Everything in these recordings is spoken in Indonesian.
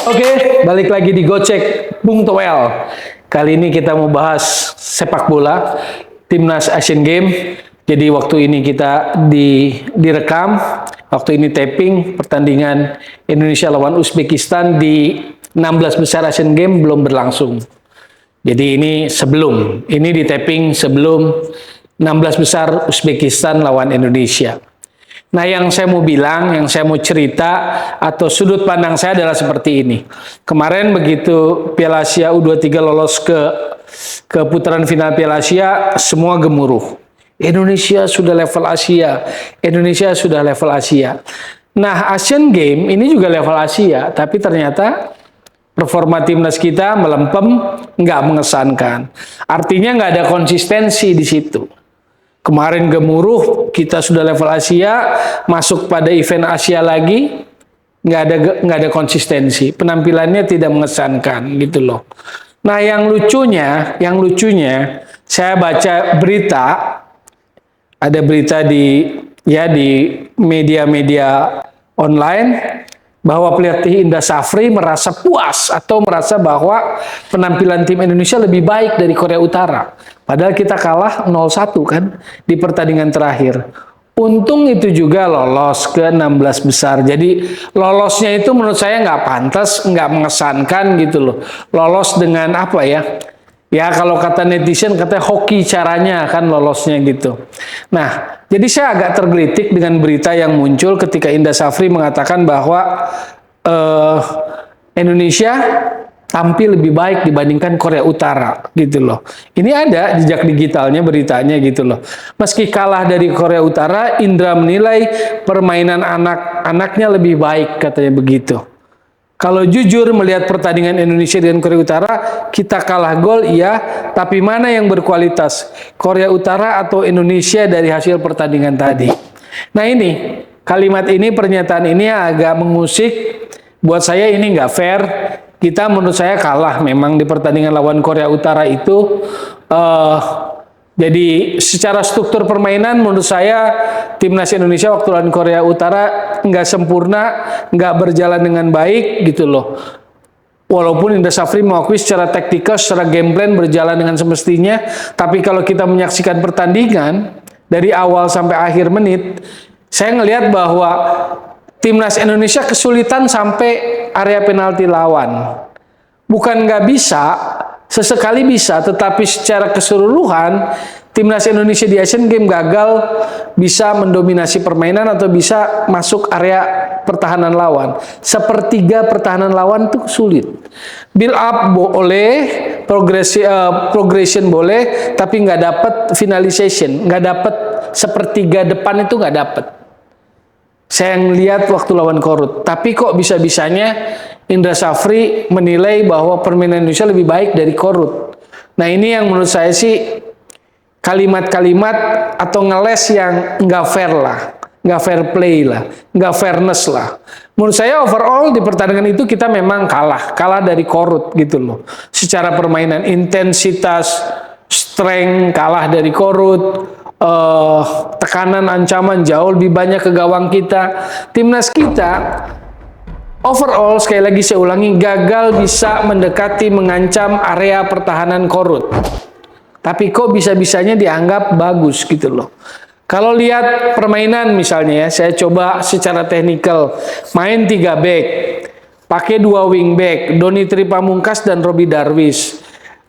Oke, balik lagi di Gocek Bung Toel. Kali ini kita mau bahas sepak bola Timnas Asian Games. Jadi waktu ini kita direkam, waktu ini taping pertandingan Indonesia lawan Uzbekistan di 16 besar Asian Games belum berlangsung. Jadi ini di taping sebelum 16 besar Uzbekistan lawan Indonesia. Nah, yang saya mau bilang, yang saya mau cerita atau sudut pandang saya adalah seperti ini. Kemarin begitu Piala Asia U23 lolos ke putaran final Piala Asia, semua gemuruh. Indonesia sudah level Asia. Indonesia sudah level Asia. Nah, Asian Games ini juga level Asia, tapi ternyata performa timnas kita melempem, nggak mengesankan. Artinya nggak ada konsistensi di situ. Kemarin gemuruh, kita sudah level Asia, masuk pada event Asia lagi, nggak ada konsistensi. Penampilannya tidak mengesankan, gitu loh. Nah, yang lucunya, saya baca berita, ada berita di media-media online, bahwa pelatih Indra Safri merasa puas atau merasa bahwa penampilan tim Indonesia lebih baik dari Korea Utara. Padahal kita kalah 0-1 kan di pertandingan terakhir. Untung itu juga lolos ke 16 besar. Jadi lolosnya itu menurut saya nggak pantas, nggak mengesankan gitu loh. Lolos dengan apa ya? Ya kalau kata netizen katanya hoki caranya kan lolosnya gitu. Nah, jadi saya agak tergelitik dengan berita yang muncul ketika Indra Safri mengatakan bahwa Indonesia tampil lebih baik dibandingkan Korea Utara gitu loh. Ini ada jejak digitalnya beritanya gitu loh. Meski kalah dari Korea Utara, Indra menilai permainan anak-anaknya lebih baik katanya begitu. Kalau jujur melihat pertandingan Indonesia dengan Korea Utara, kita kalah gol iya, tapi mana yang berkualitas? Korea Utara atau Indonesia dari hasil pertandingan tadi? Nah ini, kalimat ini, pernyataan ini agak mengusik. Buat saya ini nggak fair. Kita menurut saya kalah memang di pertandingan lawan Korea Utara itu. Jadi secara struktur permainan menurut saya timnas Indonesia waktu lawan Korea Utara nggak sempurna, nggak berjalan dengan baik gitu loh. Walaupun Indra Safri mengakui secara taktikal, secara game plan berjalan dengan semestinya, tapi kalau kita menyaksikan pertandingan dari awal sampai akhir menit, saya ngelihat bahwa timnas Indonesia kesulitan sampai area penalti lawan. Bukan nggak bisa, sesekali bisa, tetapi secara keseluruhan timnas Indonesia di Asian Games gagal bisa mendominasi permainan atau bisa masuk area pertahanan lawan. Sepertiga pertahanan lawan itu sulit. Build up boleh, progression boleh, tapi nggak dapat finalization, nggak dapat sepertiga depan itu nggak dapat. Saya ngelihat waktu lawan Korut, tapi kok bisa-bisanya Indra Safri menilai bahwa permainan Indonesia lebih baik dari Korut. Nah ini yang menurut saya sih kalimat-kalimat atau ngeles yang nggak fair lah, nggak fair play lah, nggak fairness lah. Menurut saya overall di pertandingan itu kita memang kalah dari Korut gitu loh. Secara permainan, intensitas, strength kalah dari Korut. Tekanan, ancaman jauh lebih banyak ke gawang kita. Timnas kita overall, sekali lagi saya ulangi, gagal bisa mendekati mengancam area pertahanan Korut. Tapi kok bisa-bisanya dianggap bagus gitu loh. Kalau lihat permainan misalnya ya, saya coba secara teknikal main 3 back, pakai 2 wing back, Doni Tripamungkas dan Robby Darwish.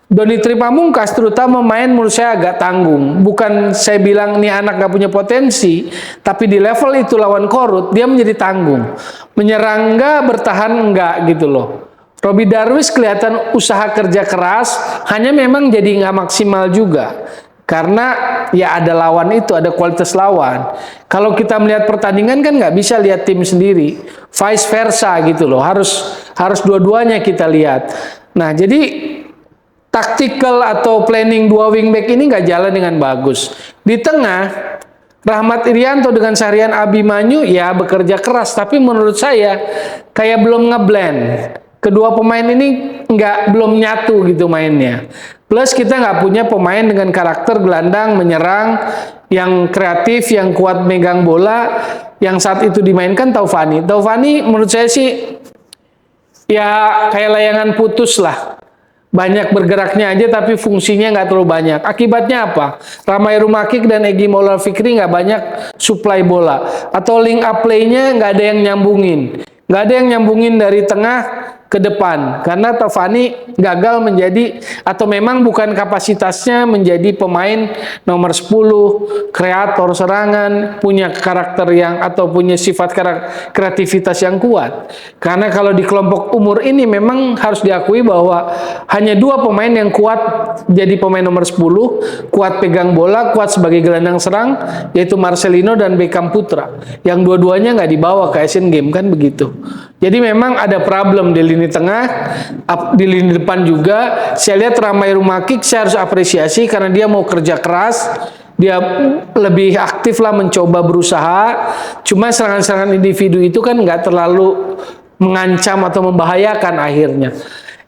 Doni Tripamungkas terutama main menurut saya agak tanggung. Bukan saya bilang nih anak gak punya potensi, tapi di level itu lawan Korut dia menjadi tanggung. Menyerang enggak, bertahan enggak gitu loh. Robby Darwish kelihatan usaha kerja keras, hanya memang jadi nggak maksimal juga. Karena ya ada lawan itu, ada kualitas lawan. Kalau kita melihat pertandingan kan nggak bisa lihat tim sendiri, vice versa gitu loh. Harus dua-duanya kita lihat. Nah jadi tactical atau planning 2 wingback ini nggak jalan dengan bagus. Di tengah, Rahmat Irianto dengan Syahrian Abimanyu ya bekerja keras, tapi menurut saya kayak belum ngeblend. Kedua pemain ini belum nyatu gitu mainnya. Plus kita nggak punya pemain dengan karakter gelandang menyerang yang kreatif, yang kuat megang bola. Yang saat itu dimainkan Taufani. Taufani menurut saya sih ya kayak layangan putus lah. Banyak bergeraknya aja tapi fungsinya nggak terlalu banyak. Akibatnya apa? Ramai Rumakik dan Egy Maulana Fikri nggak banyak supply bola. Atau link up play-nya nggak ada yang nyambungin. Nggak ada yang nyambungin dari tengah ke depan. Karena Tovani gagal menjadi, atau memang bukan kapasitasnya menjadi pemain nomor 10, kreator serangan, punya karakter yang, atau punya sifat kreativitas yang kuat. Karena kalau di kelompok umur ini memang harus diakui bahwa hanya dua pemain yang kuat jadi pemain nomor 10, kuat pegang bola, kuat sebagai gelandang serang, yaitu Marcelino dan Beckham Putra. Yang dua-duanya nggak dibawa ke Asian Games, kan begitu. Jadi memang ada problem di lini tengah, di lini depan juga. Saya lihat Ramai Rumakik saya harus apresiasi karena dia mau kerja keras, dia lebih aktif lah mencoba berusaha. Cuma serangan-serangan individu itu kan nggak terlalu mengancam atau membahayakan akhirnya.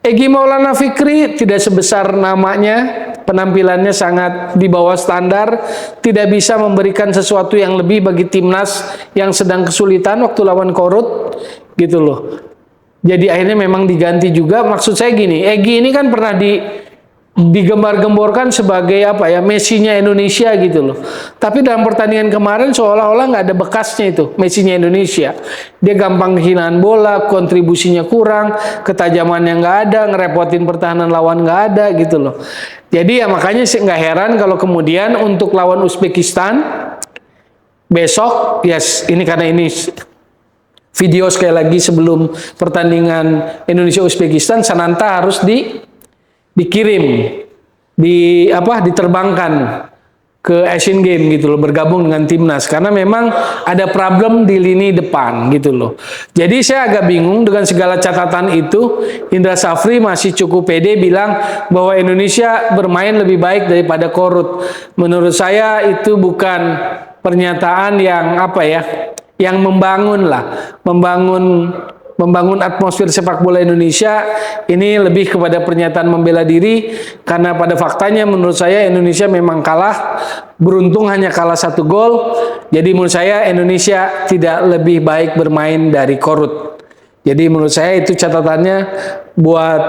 Egy Maulana Fikri tidak sebesar namanya, penampilannya sangat di bawah standar, tidak bisa memberikan sesuatu yang lebih bagi timnas yang sedang kesulitan waktu lawan Korut, gitu loh. Jadi akhirnya memang diganti juga. Maksud saya gini, Egy ini kan pernah digembar-gemborkan sebagai apa ya, Messi-nya Indonesia gitu loh. Tapi dalam pertandingan kemarin seolah-olah nggak ada bekasnya itu Messi-nya Indonesia. Dia gampang kehilangan bola, kontribusinya kurang, ketajamannya nggak ada, ngerepotin pertahanan lawan nggak ada gitu loh. Jadi ya makanya sih nggak heran kalau kemudian untuk lawan Uzbekistan besok, yes, ini karena ini video sekali lagi sebelum pertandingan Indonesia Uzbekistan, Sananta harus dikirim, diterbangkan ke Asian Games gitu loh, bergabung dengan timnas karena memang ada problem di lini depan gitu loh. Jadi saya agak bingung dengan segala catatan itu. Indra Safri masih cukup pede bilang bahwa Indonesia bermain lebih baik daripada Korut. Menurut saya itu bukan pernyataan yang apa ya, yang membangun lah, membangun atmosfer sepak bola Indonesia. Ini lebih kepada pernyataan membela diri, karena pada faktanya menurut saya Indonesia memang kalah, beruntung hanya kalah 1 gol. Jadi menurut saya Indonesia tidak lebih baik bermain dari Korut. Jadi menurut saya itu catatannya buat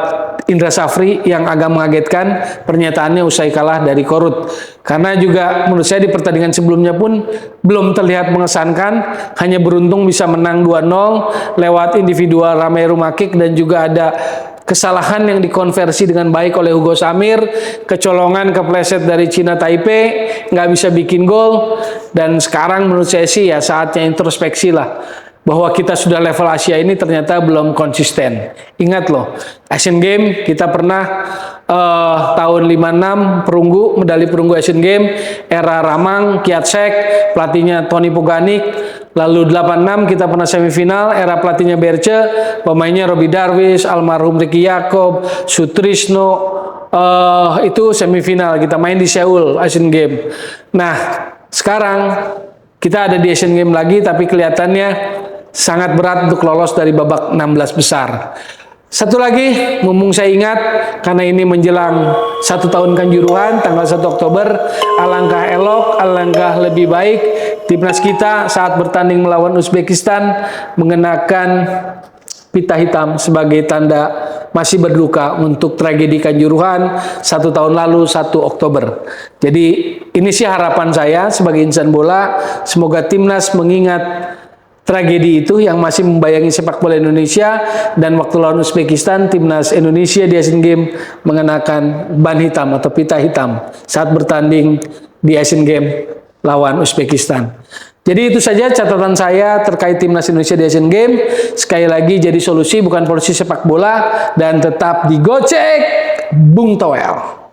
Indra Safri yang agak mengagetkan pernyataannya usai kalah dari Korut. Karena juga menurut saya di pertandingan sebelumnya pun belum terlihat mengesankan, hanya beruntung bisa menang 2-0 lewat individual Ramai Rumakik dan juga ada kesalahan yang dikonversi dengan baik oleh Hugo Samir, kecolongan kepleset dari Cina Taipei, nggak bisa bikin gol. Dan sekarang menurut saya sih ya saatnya introspeksi lah, bahwa kita sudah level Asia ini ternyata belum konsisten. Ingat loh, Asian Games kita pernah tahun 56 medali perunggu Asian Games, era Ramang, Kiatsek, pelatihnya Tony Poganik. Lalu 86 kita pernah semifinal, era pelatihnya Berce, pemainnya Robbie Darwish, almarhum Ricky Yacob, Sutrisno, itu semifinal kita main di Seoul Asian Games. Nah, sekarang kita ada di Asian Games lagi, tapi kelihatannya sangat berat untuk lolos dari babak 16 besar. Satu lagi, mumpung saya ingat, karena ini menjelang 1 tahun Kanjuruhan, tanggal 1 Oktober, alangkah elok, alangkah lebih baik timnas kita saat bertanding melawan Uzbekistan mengenakan pita hitam sebagai tanda masih berduka untuk tragedi Kanjuruhan 1 tahun lalu 1 Oktober. Jadi ini sih harapan saya sebagai insan bola, semoga timnas mengingat tragedi itu yang masih membayangi sepak bola Indonesia, dan waktu lawan Uzbekistan timnas Indonesia di Asian Games mengenakan ban hitam atau pita hitam saat bertanding di Asian Games lawan Uzbekistan. Jadi itu saja catatan saya terkait timnas Indonesia di Asian Games. Sekali lagi, jadi solusi bukan polisi sepak bola, dan tetap digocek Bung Toel.